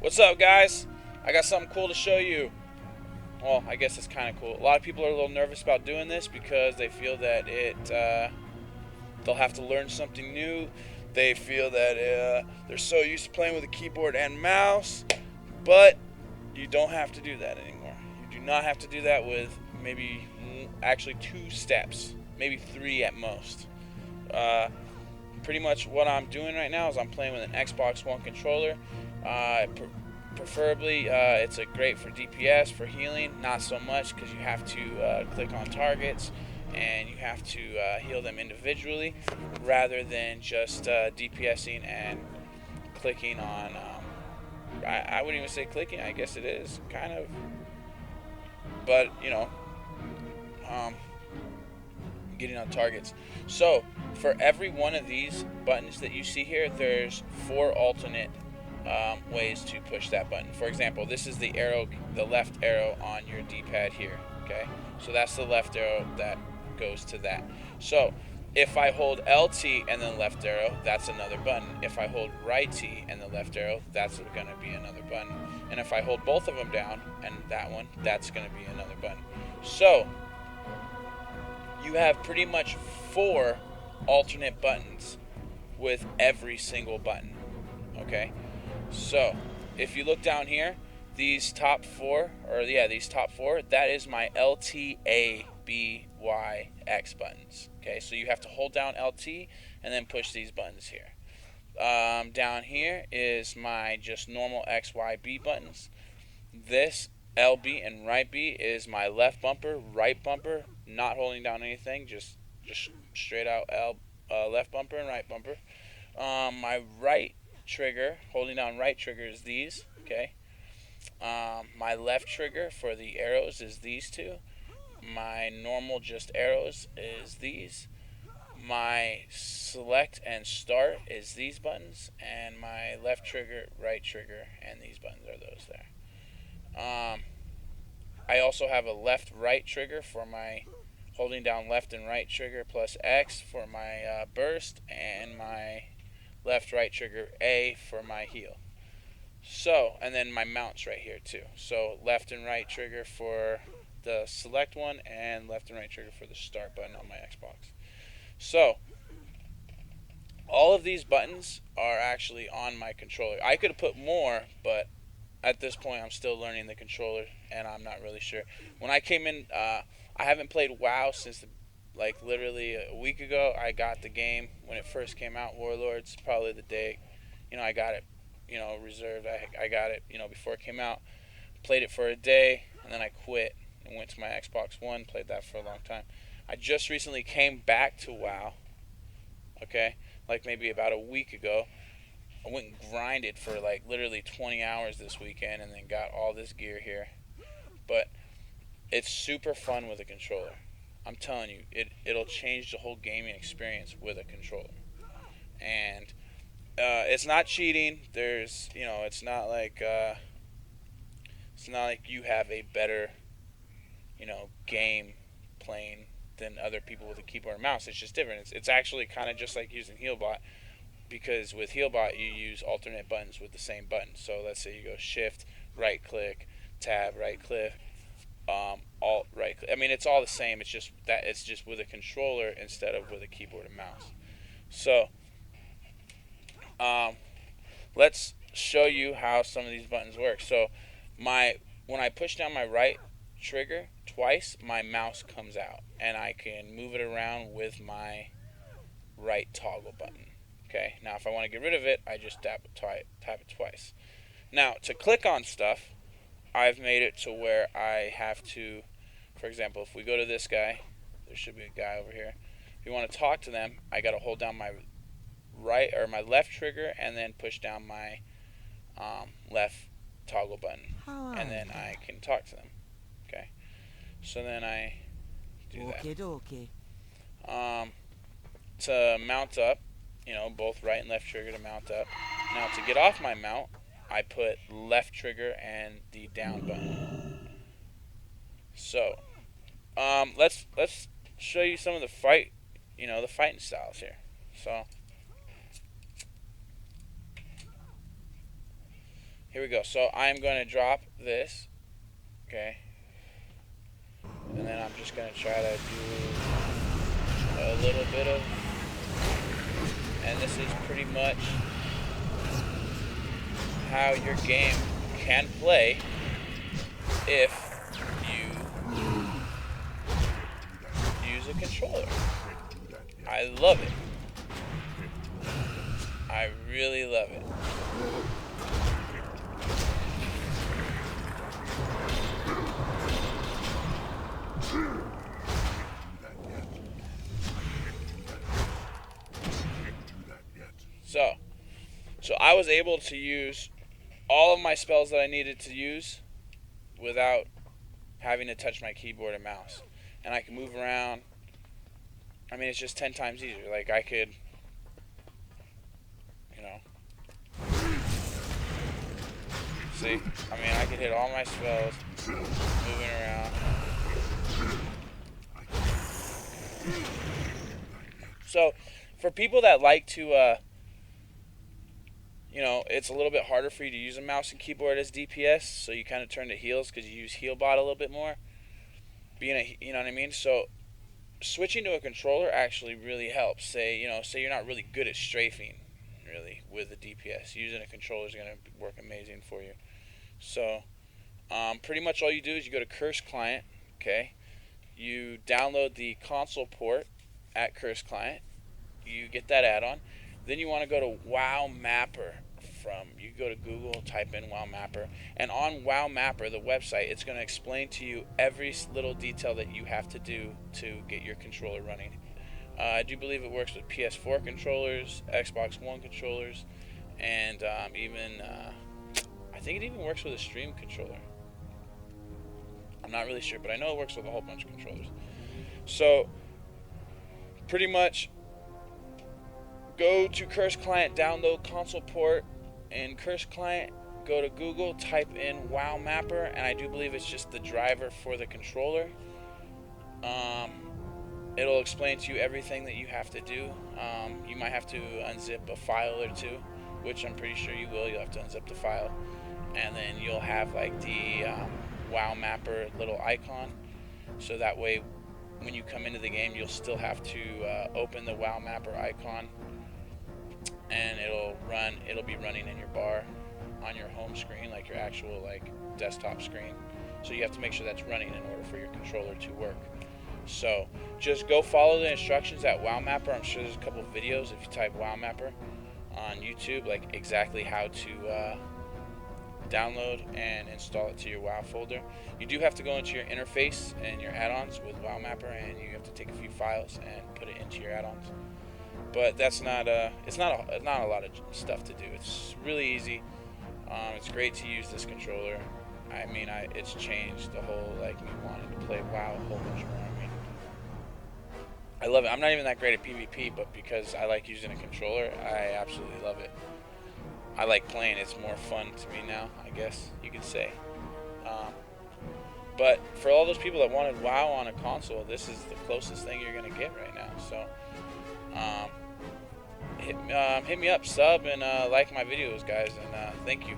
What's up, guys? I got something cool to show you. Well, I guess it's kind of cool. A lot of people are a little nervous about doing this because they feel that they'll have to learn something new. They feel that they're so used to playing with a keyboard and mouse, but you don't have to do that anymore. You do not have to do that with maybe actually 2 steps, maybe 3 at most. Uh, Pretty much what I'm doing right now is I'm playing with an Xbox One controller. Preferably, it's a great for DPS, for healing. Not so much because you have to click on targets and you have to heal them individually rather than just DPSing and clicking on. I wouldn't even say clicking. I guess it is kind of, but um, getting on targets. So for every one of these buttons that you see here, there's 4 alternate ways to push that button. For example, this is the arrow, the left arrow on your D-pad here. Okay, so that's the left arrow that goes to that. So if I hold LT and then left arrow, that's another button. If I hold right T and the left arrow, that's going to be another button. And if I hold both of them down and that one, that's going to be another button. So you have pretty much 4 alternate buttons with every single button. Okay, so if you look down here, these top 4, that is my LT, A, B, Y, X buttons. Okay, so you have to hold down LT and then push these buttons here. Down here is my just normal X, Y, B buttons. This LB and right B is my left bumper, right bumper, not holding down anything, just straight out left bumper and right bumper. My right trigger, holding down right trigger, is these. Okay. My left trigger for the arrows is these 2. My normal just arrows is these. My select and start is these buttons, and my left trigger, right trigger, and these buttons are those there. I also have a left-right trigger for my holding down left and right trigger plus X for my burst, and my left-right trigger A for my heal. So, and then my mounts right here too. So left and right trigger for the select one, and left and right trigger for the start button on my Xbox. So all of these buttons are actually on my controller. I could have put more, but at this point I'm still learning the controller and I'm not really sure. When I came in, I haven't played WoW since literally a week ago. I got the game when it first came out, Warlords, probably the day, I got it, reserved. I got it, before it came out. Played it for a day and then I quit and went to my Xbox One, played that for a long time. I just recently came back to WoW, okay, like maybe about a week ago. I went and grinded for literally 20 hours this weekend and then got all this gear here. But it's super fun with a controller. I'm telling you, it'll change the whole gaming experience with a controller. And it's not cheating. It's not like you have a better, game playing than other people with a keyboard and mouse. It's just different. It's actually kind of just like using Healbot, because with Healbot you use alternate buttons with the same button. So let's say you go shift, right click, tab, right click, alt, right click. I mean, it's all the same. It's just with a controller instead of with a keyboard and mouse. So let's show you how some of these buttons work. So when I push down my right trigger twice, my mouse comes out and I can move it around with my right toggle button. Okay, now if I want to get rid of it, I just tap it twice. Now to click on stuff, I've made it to where I have to, for example, if we go to this guy, there should be a guy over here. If you want to talk to them, I got to hold down my my left trigger and then push down my left toggle button, and then I can talk to them. Okay, so then I do that. To mount up, both right and left trigger to mount up. Now to get off my mount, I put left trigger and the down button. So let's show you some of the fighting styles here. So here we go. So I'm going to drop this, okay, and then I'm just going to try to do a little bit of, and this is pretty much how your game can play if you use a controller. I love it. I really love it. So I was able to use all of my spells that I needed to use without having to touch my keyboard and mouse. And I can move around. I mean, it's just 10 times easier. Like, I could, you know, see? I mean, I could hit all my spells, moving around. So, for people that like to, you know, it's a little bit harder for you to use a mouse and keyboard as DPS, so you kind of turn to heals because you use heal bot a little bit more. You know what I mean? So switching to a controller actually really helps. Say you're not really good at strafing, really, with the DPS. Using a controller is going to work amazing for you. So pretty much all you do is you go to Curse Client, okay? You download the console port at Curse Client. You get that add-on. Then you want to go to WoW Mapper. You go to Google, type in WoW Mapper, and on WoW Mapper, the website, it's going to explain to you every little detail that you have to do to get your controller running. I do believe it works with PS4 controllers, Xbox One controllers, and even I think it even works with a Stream controller. I'm not really sure, but I know it works with a whole bunch of controllers. So pretty much go to Curse Client, download console port. In Curse Client, go to Google, type in WoW Mapper, and I do believe it's just the driver for the controller. It'll explain to you everything that you have to do. You might have to unzip a file or two, which I'm pretty sure you will. You'll have to unzip the file, and then you'll have like the WoW Mapper little icon, so that way when you come into the game, you'll still have to open the WoW Mapper icon, and it'll be running in your bar on your home screen, like your actual like desktop screen. So you have to make sure that's running in order for your controller to work. So just go follow the instructions at WoW Mapper. I'm sure there's a couple of videos if you type WoW Mapper on YouTube, like exactly how to download and install it to your WoW folder. You do have to go into your interface and your add-ons with WoW Mapper, and you have to take a few files and put it into your add-ons. But that's not it's not a lot of stuff to do. It's really easy. It's great to use this controller. I mean, it's changed the whole, like, me wanting to play WoW a whole bunch more. I mean, I love it. I'm not even that great at PvP, but because I like using a controller, I absolutely love it. I like playing. It's more fun to me now, I guess you could say. But for all those people that wanted WoW on a console, this is the closest thing you're going to get right now. So hit me up, sub, and like my videos, guys, and thank you.